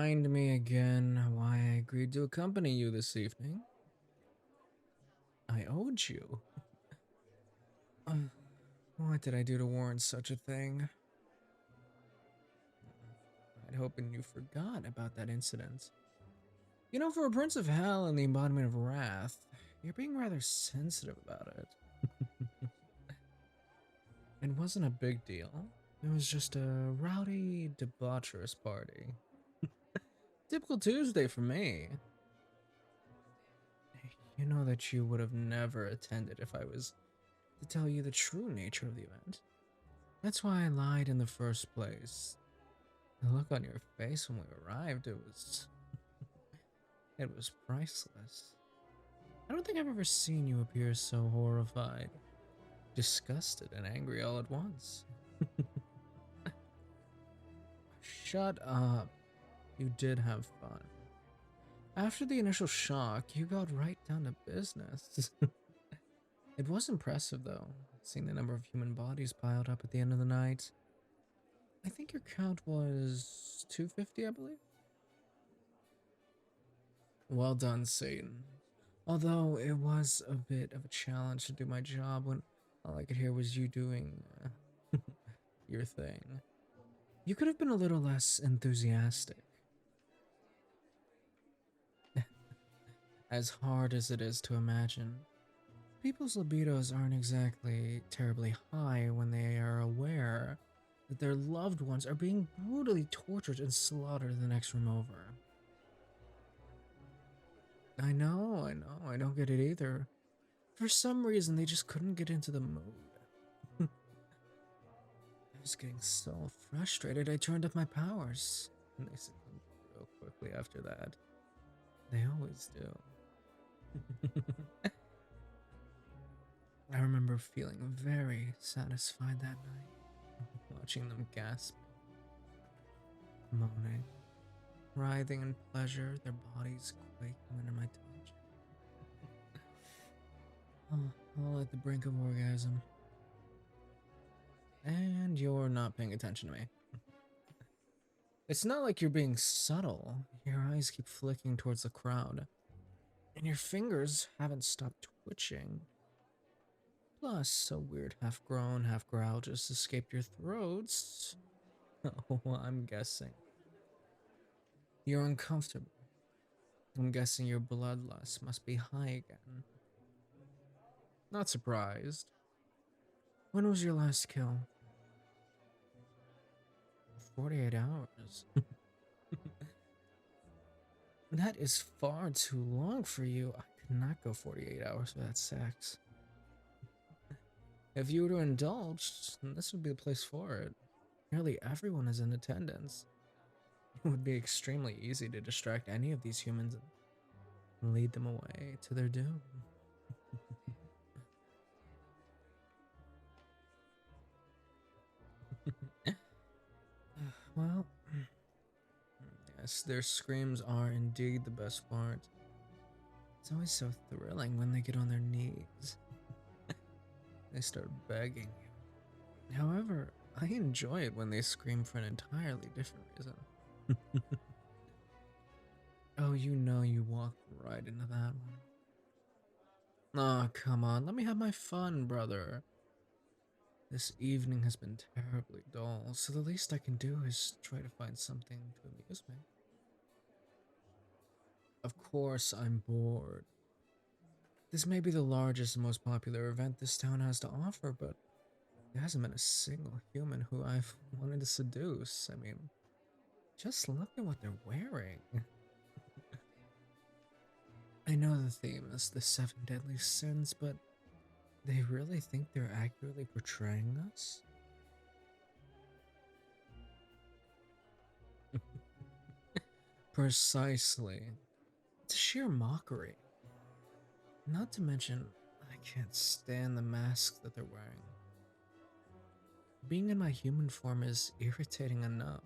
remind me again why I agreed to accompany you this evening. I owed you. What did I do to warrant such a thing? I'd hoping you forgot about that incident. You know, for a Prince of Hell and the embodiment of wrath, you're being rather sensitive about it. It wasn't a big deal. It was just a rowdy, debaucherous party. Typical Tuesday for me. You know that you would have never attended if I was to tell you the true nature of the event. That's why I lied in the first place. The look on your face when we arrived, it was priceless. I don't think I've ever seen you appear so horrified, disgusted, and angry all at once. Shut up. You did have fun. After the initial shock, you got right down to business. It was impressive, though, seeing the number of human bodies piled up at the end of the night. I think your count was 250, I believe? Well done, Satan. Although it was a bit of a challenge to do my job when all I could hear was you doing your thing. You could have been a little less enthusiastic. As hard as it is to imagine, people's libidos aren't exactly terribly high when they are aware that their loved ones are being brutally tortured and slaughtered the next room over. I know, I don't get it either. For some reason, they just couldn't get into the mood. I was getting so frustrated, I turned up my powers. And they succumbed real quickly after that. They always do. I remember feeling very satisfied that night, watching them gasp, moaning, writhing in pleasure, their bodies quaking under my touch. All at the brink of orgasm. And you're not paying attention to me. It's not like you're being subtle. Your eyes keep flicking towards the crowd, and your fingers haven't stopped twitching. Plus, a weird half-groan, half-growl just escaped your throats. Oh, I'm guessing. You're uncomfortable. I'm guessing your bloodlust must be high again. Not surprised. When was your last kill? 48 hours. That is far too long for you. I could not go 48 hours without sex. If you were to indulge, then this would be the place for it. Nearly everyone is in attendance. It would be extremely easy to distract any of these humans and lead them away to their doom. Well, yes, their screams are indeed the best part. It's always so thrilling when they get on their knees. They start begging you. However, I enjoy it when they scream for an entirely different reason. Oh, you know you walked right into that one. Oh, come on, let me have my fun, brother. This evening has been terribly dull, so the least I can do is try to find something to amuse me. Of course, I'm bored. This may be the largest and most popular event this town has to offer, but there hasn't been a single human who I've wanted to seduce. I mean, just look at what they're wearing. I know the theme is the 7 deadly sins, but they really think they're accurately portraying us? Precisely. It's a sheer mockery. Not to mention, I can't stand the masks that they're wearing. Being in my human form is irritating enough,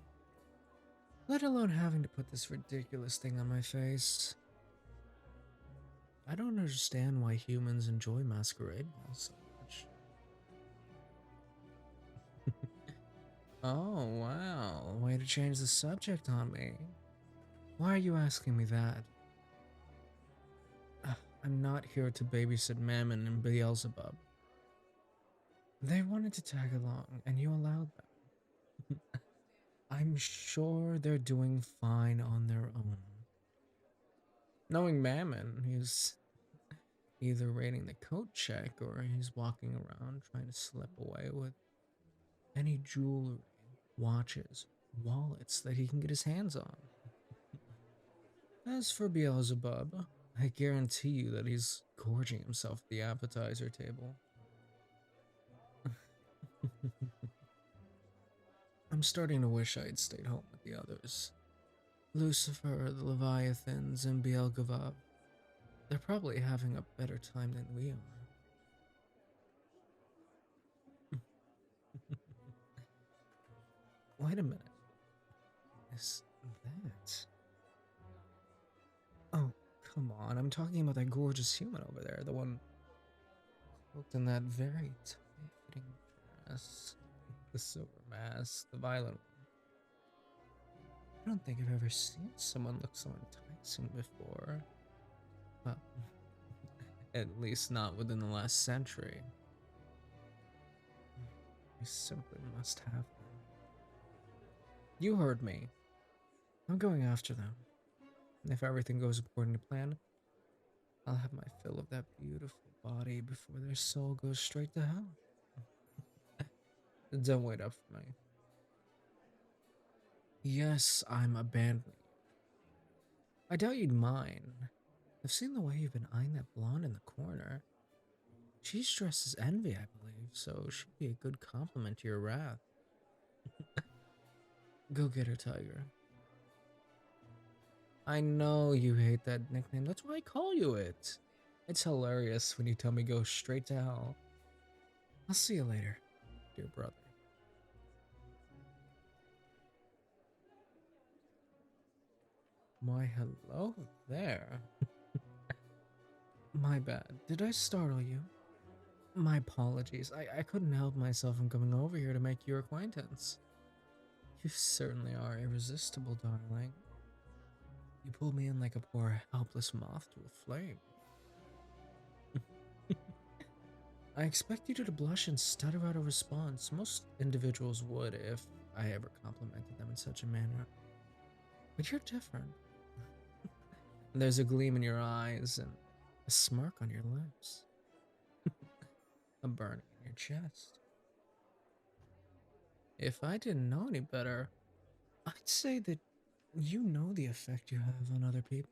let alone having to put this ridiculous thing on my face. I don't understand why humans enjoy masquerade balls so much. Oh, wow. Way to change the subject on me. Why are you asking me that? I'm not here to babysit Mammon and Beelzebub. They wanted to tag along, and you allowed them. I'm sure they're doing fine on their own. Knowing Mammon, he's either raiding the coat check or he's walking around trying to slip away with any jewelry, watches, wallets that he can get his hands on. As for Beelzebub, I guarantee you that he's gorging himself at the appetizer table. I'm starting to wish I had stayed home with the others. Lucifer, the Leviathans, and Beelzebub. They're probably having a better time than we are. Wait a minute. Is that... Oh, come on. I'm talking about that gorgeous human over there. The one cloaked in that very tight-fitting dress. The silver mask, the violent one. I don't think I've ever seen someone look so enticing before. Well, at least not within the last century. I simply must have them. You heard me. I'm going after them. And if everything goes according to plan, I'll have my fill of that beautiful body before their soul goes straight to hell. Don't wait up for me. Yes, I'm abandoning you. I doubt you'd mind. I've seen the way you've been eyeing that blonde in the corner. She's dressed as Envy, I believe, so she'd be a good compliment to your wrath. Go get her, Tiger. I know you hate that nickname, that's why I call you it. It's hilarious when you tell me go straight to hell. I'll see you later, dear brother. Why, hello there. My bad. Did I startle you? My apologies. I couldn't help myself from coming over here to make your acquaintance. You certainly are irresistible, darling. You pulled me in like a poor, helpless moth to a flame. I expect you to blush and stutter out a response. Most individuals would if I ever complimented them in such a manner. But you're different. There's a gleam in your eyes and a smirk on your lips. A burning in your chest. If I didn't know any better, I'd say that you know the effect you have on other people.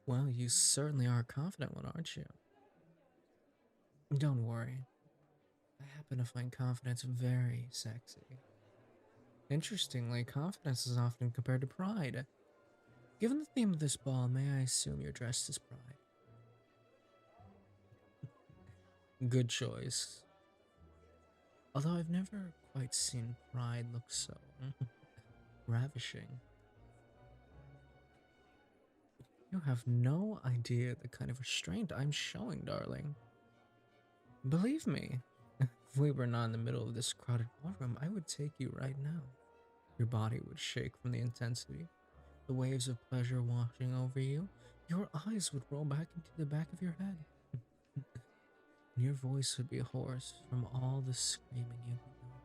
Well, you certainly are a confident one, aren't you? Don't worry. I happen to find confidence very sexy. Interestingly, confidence is often compared to pride. Given the theme of this ball, may I assume you're dressed as pride? Good choice. Although I've never quite seen pride look so ravishing. You have no idea the kind of restraint I'm showing, darling. Believe me, if we were not in the middle of this crowded ballroom, I would take you right now. Your body would shake from the intensity, the waves of pleasure washing over you. Your eyes would roll back into the back of your head. And your voice would be hoarse from all the screaming you've been doing,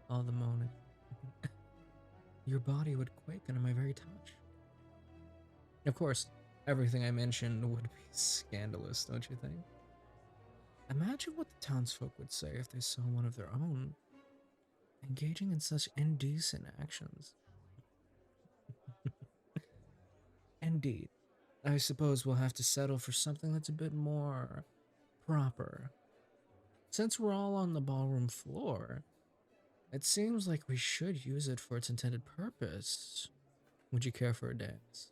all the moaning. Your body would quake under my very touch. Of course, everything I mentioned would be scandalous, don't you think? Imagine what the townsfolk would say if they saw one of their own engaging in such indecent actions. Indeed, I suppose we'll have to settle for something that's a bit more proper. Since we're all on the ballroom floor, it seems like we should use it for its intended purpose. Would you care for a dance?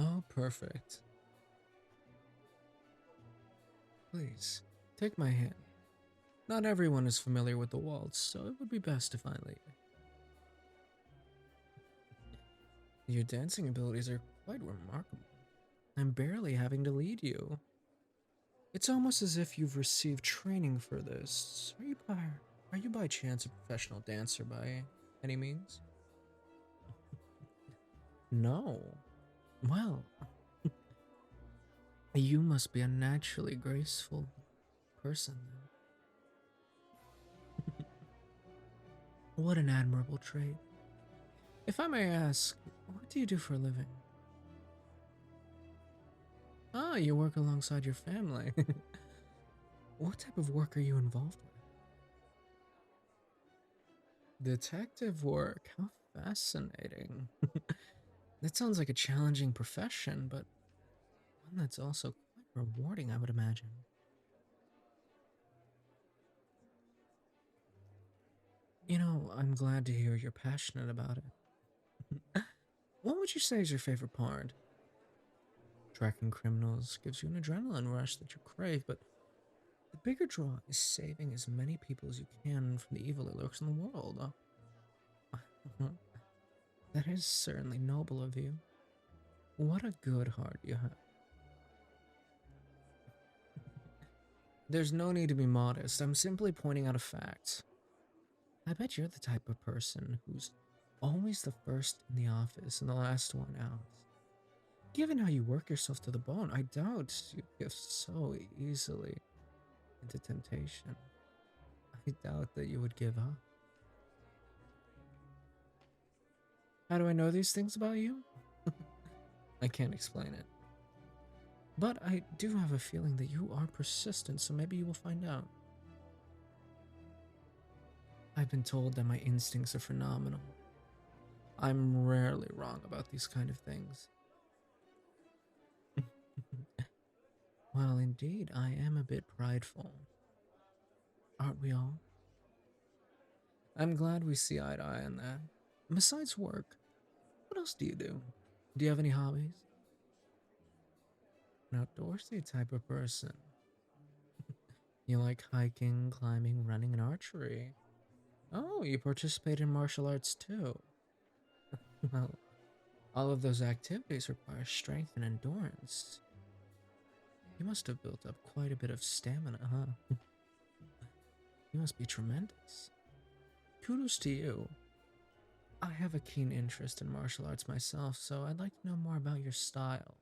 Oh, perfect. Please, take my hand. Not everyone is familiar with the waltz, so it would be best if I lead. Your dancing abilities are quite remarkable. I'm barely having to lead you. It's almost as if you've received training for this. Are you by chance a professional dancer by any means? No. Well, you must be a naturally graceful person then. What an admirable trait. If I may ask, what do you do for a living? Ah, you work alongside your family. What type of work are you involved with? Detective work. How fascinating. That sounds like a challenging profession, but one that's also quite rewarding, I would imagine. You know, I'm glad to hear you're passionate about it. What would you say is your favorite part? Tracking criminals gives you an adrenaline rush that you crave, but the bigger draw is saving as many people as you can from the evil that lurks in the world. That is certainly noble of you. What a good heart you have. There's no need to be modest. I'm simply pointing out a fact. I bet you're the type of person who's always the first in the office and the last one out. Given how you work yourself to the bone, I doubt you give so easily into temptation. I doubt that you would give up. How do I know these things about you? I can't explain it. But I do have a feeling that you are persistent, so maybe you will find out. I've been told that my instincts are phenomenal. I'm rarely wrong about these kind of things. Well, indeed, I am a bit prideful. Aren't we all? I'm glad we see eye to eye on that. Besides work, what else do you do? Do you have any hobbies? An outdoorsy type of person. You like hiking, climbing, running, and archery. Oh, you participate in martial arts too. Well, all of those activities require strength and endurance. You must have built up quite a bit of stamina, huh? You must be tremendous. Kudos to you. I have a keen interest in martial arts myself, so I'd like to know more about your style.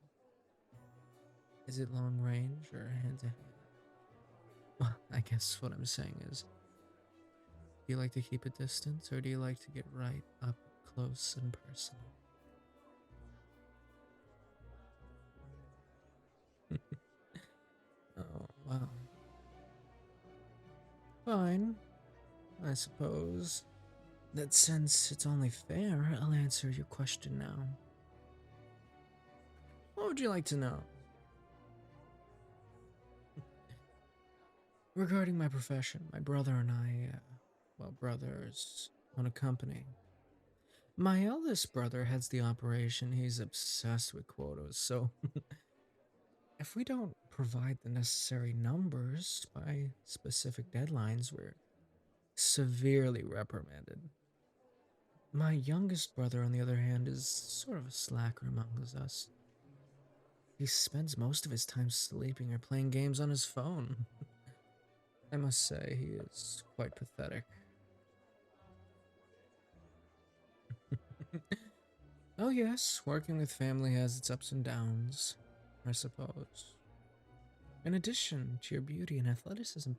Is it long range or hand to hand? Well, I guess what I'm saying is, do you like to keep a distance or do you like to get right up close and personal? Oh, wow. Fine, I suppose. That since it's only fair, I'll answer your question now. What would you like to know? Regarding my profession, my brother and I, well, brothers, own a company. My eldest brother heads the operation. He's obsessed with quotas, so if we don't provide the necessary numbers by specific deadlines, we're severely reprimanded. My youngest brother, on the other hand, is sort of a slacker among us. He spends most of his time sleeping or playing games on his phone. I must say, he is quite pathetic. Oh, yes, working with family has its ups and downs, I suppose. In addition to your beauty and athleticism,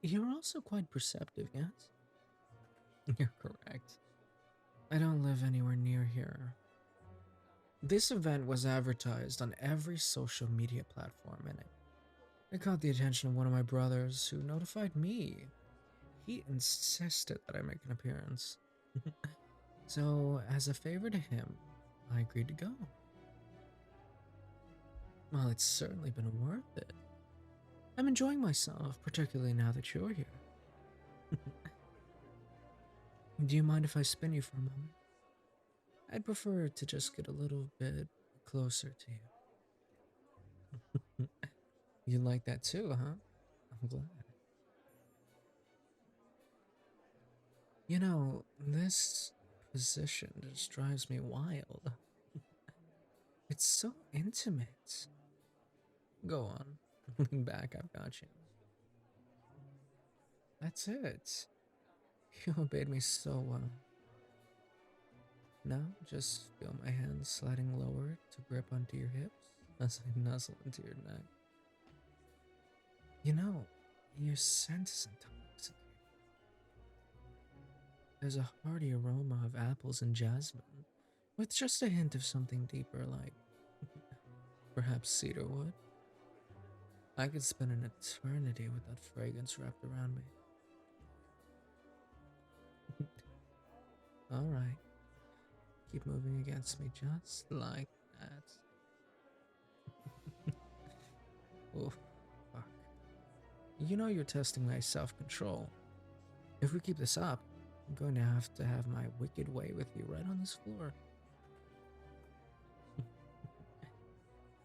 you're also quite perceptive, yes? You're correct. I don't live anywhere near here. This event was advertised on every social media platform, and it caught the attention of one of my brothers who notified me. He insisted that I make an appearance. So, as a favor to him, I agreed to go. Well, it's certainly been worth it. I'm enjoying myself, particularly now that you're here. Do you mind if I spin you for a moment? I'd prefer to just get a little bit closer to you. You like that too, huh? I'm glad. You know, this position just drives me wild. It's so intimate. Go on. Lean back, I've got you. That's it. You obeyed me so well. Now, just feel my hands sliding lower to grip onto your hips as I nuzzle into your neck. You know, your scent is intoxicating. There's a hearty aroma of apples and jasmine, with just a hint of something deeper like perhaps cedarwood. I could spend an eternity with that fragrance wrapped around me. Alright, keep moving against me just like that. Oh, fuck. You know you're testing my self-control. If we keep this up, I'm going to have my wicked way with you right on this floor.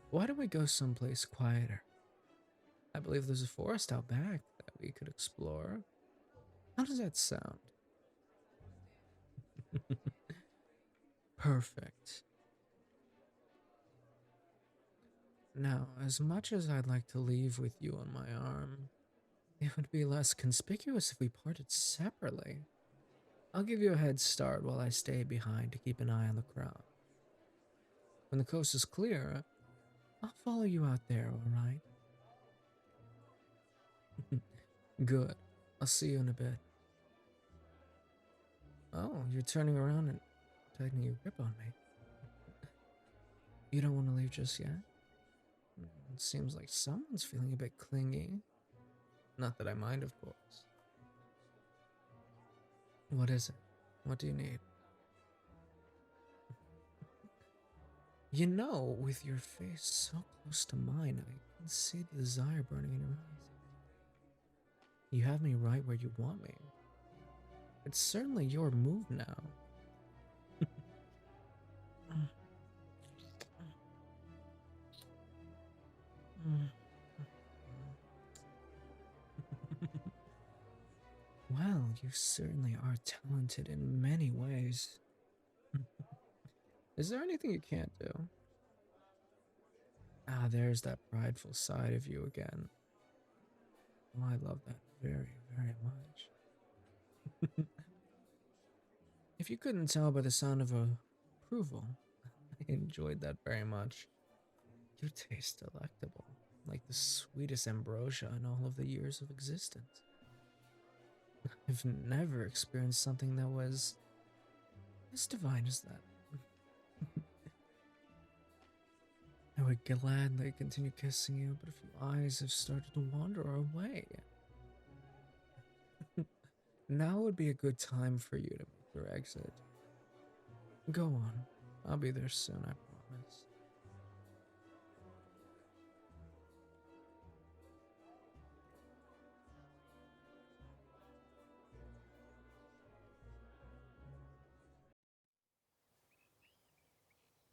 Why don't we go someplace quieter? I believe there's a forest out back that we could explore. How does that sound? Perfect. Now, as much as I'd like to leave with you on my arm, it would be less conspicuous if we parted separately. I'll give you a head start while I stay behind to keep an eye on the crowd. When the coast is clear, I'll follow you out there, alright? Good. I'll see you in a bit. Oh, you're turning around and tightening your grip on me. You don't want to leave just yet? It seems like someone's feeling a bit clingy. Not that I mind, of course. What is it? What do you need? You know, with your face so close to mine, I can see the desire burning in your eyes. You have me right where you want me. It's certainly your move now. Well, you certainly are talented in many ways. Is there anything you can't do? Ah, there's that prideful side of you again. Oh, I love that very, very much. If you couldn't tell by the sound of approval, I enjoyed that very much. You taste delectable, like the sweetest ambrosia in all of the years of existence. I've never experienced something that was as divine as that. I would gladly continue kissing you, but a few eyes have started to wander our way. Now would be a good time for you to make your exit. Go on. I'll be there soon, I promise.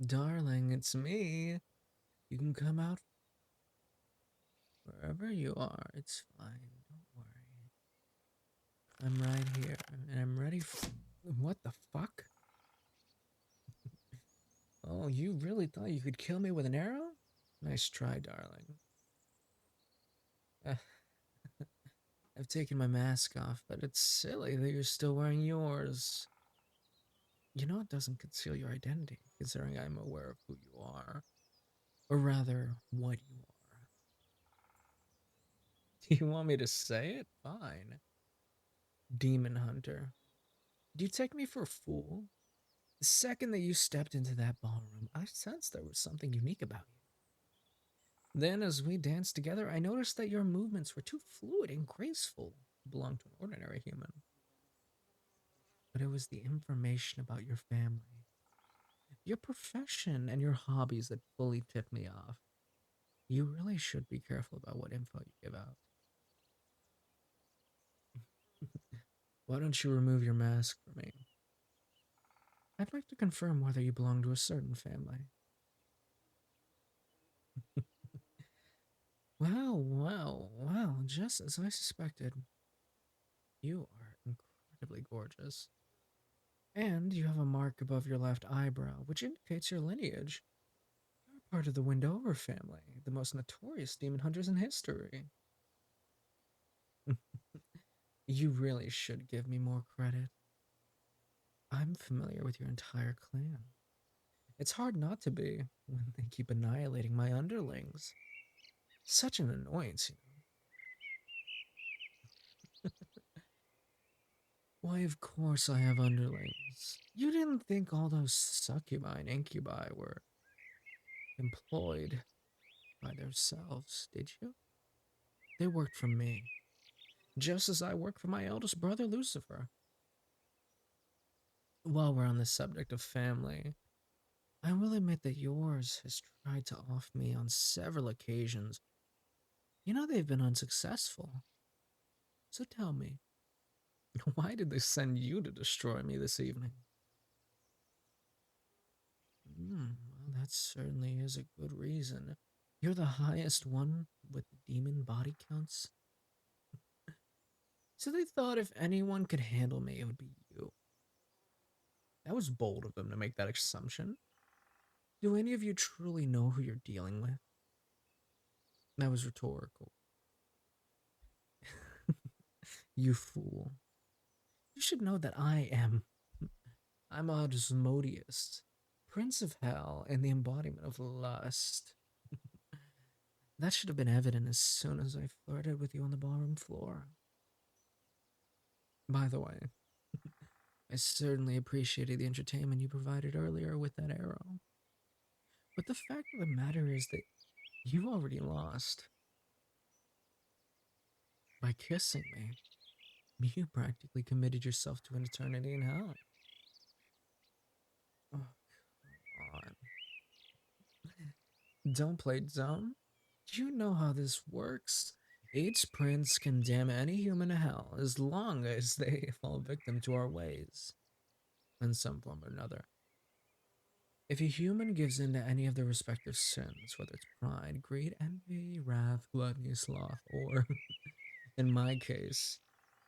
Darling, it's me. You can come out wherever you are. It's fine. Don't worry. I'm right here, and I'm ready for... What the fuck? Oh, you really thought you could kill me with an arrow? Nice try, darling. Uh, I've taken my mask off, but it's silly that you're still wearing yours. You know it doesn't conceal your identity, considering I'm aware of who you are. Or rather, what you are. Do you want me to say it? Fine. Demon Hunter. Do you take me for a fool? The second that you stepped into that ballroom, I sensed there was something unique about you. Then, as we danced together, I noticed that your movements were too fluid and graceful to belong to an ordinary human. But it was the information about your family, your profession, and your hobbies that fully tipped me off. You really should be careful about what info you give out. Why don't you remove your mask for me? I'd like to confirm whether you belong to a certain family. Well, just as I suspected. You are incredibly gorgeous. And you have a mark above your left eyebrow, which indicates your lineage. You're part of the Windover family, the most notorious demon hunters in history. You really should give me more credit. I'm familiar with your entire clan. It's hard not to be when they keep annihilating my underlings. Such an annoyance, you know. Why, of course I have underlings. You didn't think all those succubi and incubi were employed by themselves, did you? They worked for me, just as I worked for my eldest brother, Lucifer. While we're on the subject of family, I will admit that yours has tried to off me on several occasions. You know they've been unsuccessful. So tell me, why did they send you to destroy me this evening? Well, that certainly is a good reason. You're the highest one with demon body counts. So they thought if anyone could handle me, it would be you. That was bold of them to make that assumption. Do any of you truly know who you're dealing with? That was rhetorical. You fool. You should know that I am. I'm Asmodeus, Prince of Hell and the embodiment of lust. That should have been evident as soon as I flirted with you on the ballroom floor. By the way, I certainly appreciated the entertainment you provided earlier with that arrow. But the fact of the matter is that you already lost. By kissing me, you practically committed yourself to an eternity in hell. Oh, come on. Don't play dumb. You know how this works. Each prince can damn any human to hell as long as they fall victim to our ways in some form or another. If a human gives in to any of their respective sins, whether it's pride, greed, envy, wrath, gluttony, sloth, or, in my case,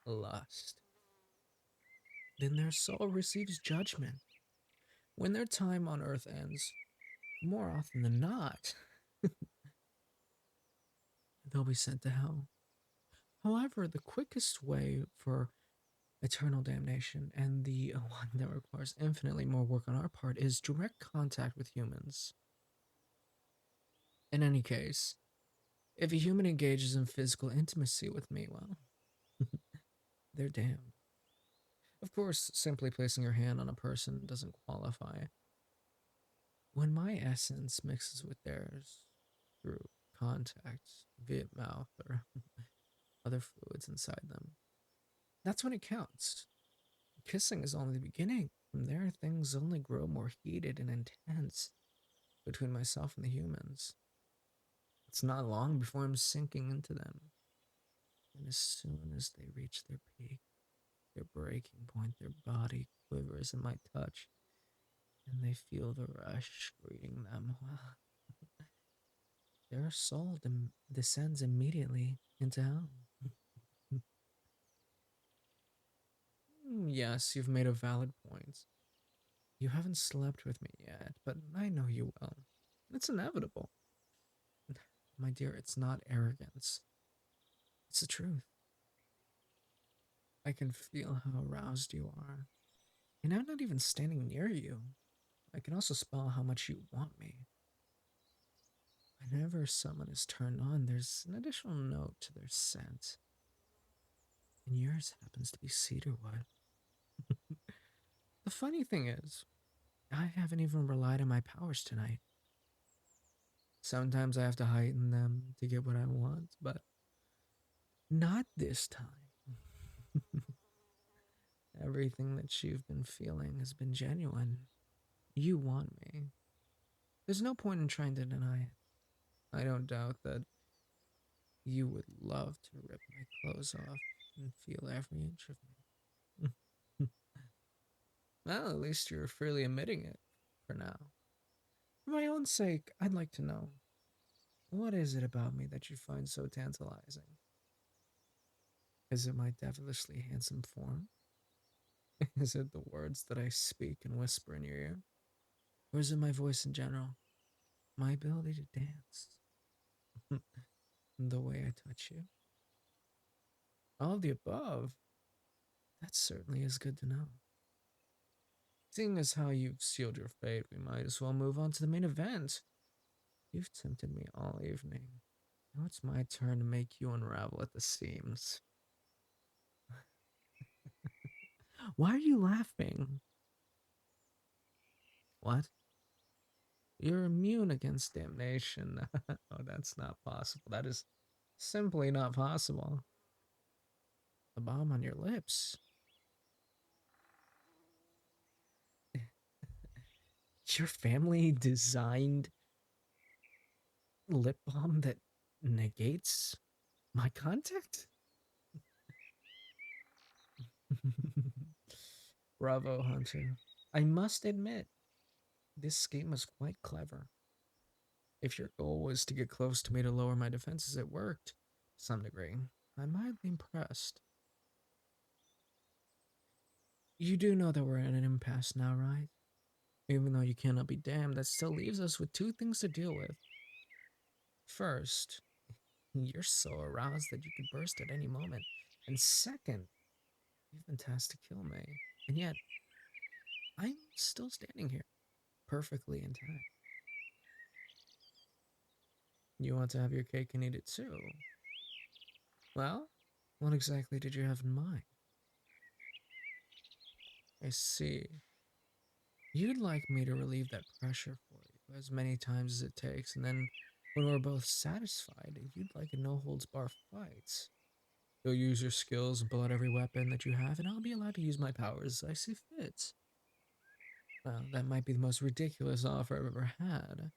lust, then their soul receives judgment. When their time on earth ends, more often than not, they'll be sent to hell. However, the quickest way for eternal damnation and the one that requires infinitely more work on our part is direct contact with humans. In any case, if a human engages in physical intimacy with me, well, they're damned. Of course, simply placing your hand on a person doesn't qualify. When my essence mixes with theirs through contact, via mouth or other fluids inside them, that's when it counts. Kissing is only the beginning. From there, things only grow more heated and intense between myself and the humans. It's not long before I'm sinking into them. And as soon as they reach their peak, their breaking point, their body quivers in my touch, and they feel the rush greeting them. Well, their soul descends immediately into hell. Yes, you've made a valid point. You haven't slept with me yet, but I know you will. It's inevitable. My dear, it's not arrogance. It's the truth. I can feel how aroused you are. And I'm not even standing near you. I can also spell how much you want me. Whenever someone is turned on, there's an additional note to their scent. And yours happens to be cedarwood. The funny thing is, I haven't even relied on my powers tonight. Sometimes I have to heighten them to get what I want, but not this time. Everything that you've been feeling has been genuine. You want me. There's no point in trying to deny it. I don't doubt that you would love to rip my clothes off and feel every inch of me. Well, at least you're freely admitting it for now. For my own sake, I'd like to know, what is it about me that you find so tantalizing? Is it my devilishly handsome form? Is it the words that I speak and whisper in your ear? Or is it my voice in general? My ability to dance. The way I touch you. All of the above. That certainly is good to know. Seeing as how you've sealed your fate, we might as well move on to the main event. You've tempted me all evening. Now it's my turn to make you unravel at the seams. Why are you laughing? What? You're immune against damnation. Oh, that's not possible. That is simply not possible. The balm on your lips. Your family designed lip balm that negates my contact? Bravo, Hunter. I must admit, this scheme was quite clever. If your goal was to get close to me to lower my defenses, it worked to some degree. I'm mildly impressed. You do know that we're at an impasse now, right? Even though you cannot be damned, that still leaves us with two things to deal with. First, you're so aroused that you could burst at any moment. And second, you've been tasked to kill me. And yet, I'm still standing here, perfectly intact. You want to have your cake and eat it too? Well, what exactly did you have in mind? I see. You'd like me to relieve that pressure for you as many times as it takes, and then when we're both satisfied, you'd like a no-holds-bar fight. You'll use your skills and pull out every weapon that you have, and I'll be allowed to use my powers as I see fit. Well, that might be the most ridiculous offer I've ever had.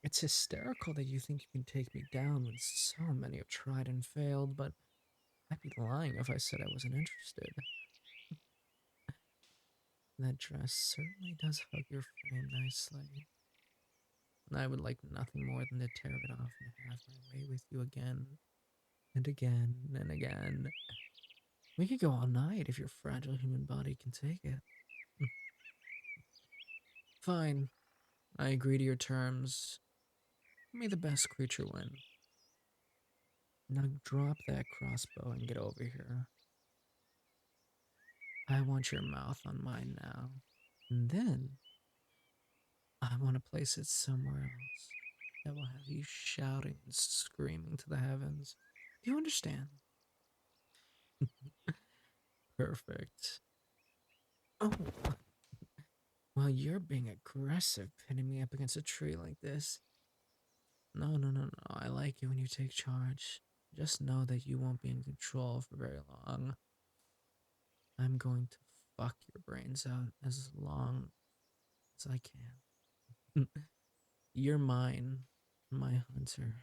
It's hysterical that you think you can take me down when so many have tried and failed, but I'd be lying if I said I wasn't interested. That dress certainly does hug your frame nicely, and I would like nothing more than to tear it off and have my way with you again, and again, and again. We could go all night if your fragile human body can take it. Fine, I agree to your terms. May the best creature win. Now drop that crossbow and get over here. I want your mouth on mine now. And then I want to place it somewhere else that will have you shouting and screaming to the heavens. Do you understand? Perfect. Oh, well, you're being aggressive, pinning me up against a tree like this. No, no, no, no. I like it when you take charge. Just know that you won't be in control for very long. I'm going to fuck your brains out as long as I can. You're mine, my hunter,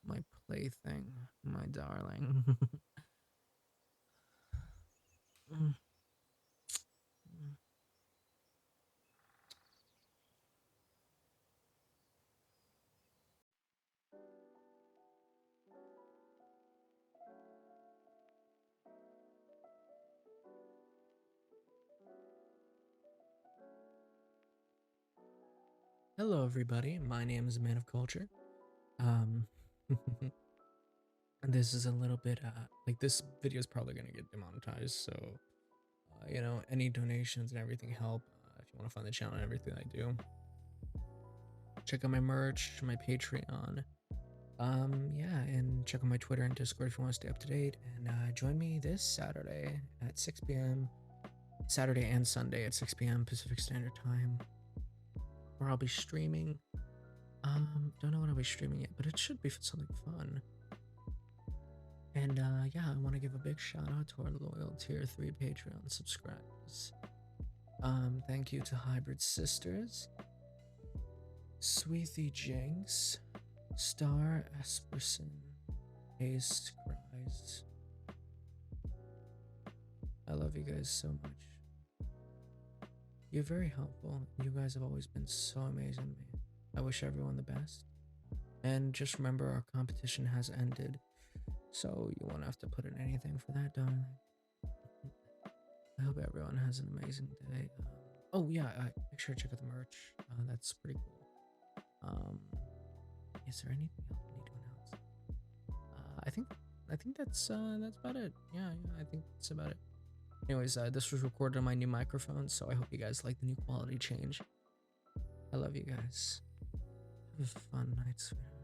my plaything, my darling. Hello, everybody. My name is Man of Culture. Um, this is a little bit, like this video is probably gonna get demonetized, so, you know, any donations and everything help. If you want to find the channel and everything I do, check out my merch, my Patreon. Yeah, and check out my Twitter and Discord if you want to stay up to date. And join me this Saturday at 6 p.m. Saturday and Sunday at 6 p.m. Pacific Standard Time, where I'll be streaming. Don't know what I'll be streaming yet, but it should be something fun. And yeah, I want to give a big shout out to our loyal tier 3 Patreon subscribers. Thank you to Hybrid Sisters, Sweethyjinx, Star Espersen, ace.cries. I love you guys so much. You're very helpful. You guys have always been so amazing to me. I wish everyone the best. And just remember, our competition has ended, so you won't have to put in anything for that, darling. I hope everyone has an amazing day. Oh yeah, make sure to check out the merch. That's pretty cool. Is there anything else I need to announce? I think that's about it. Yeah, I think that's about it. Anyways, this was recorded on my new microphone, so I hope you guys like the new quality change. I love you guys. Have a fun night, sweetheart.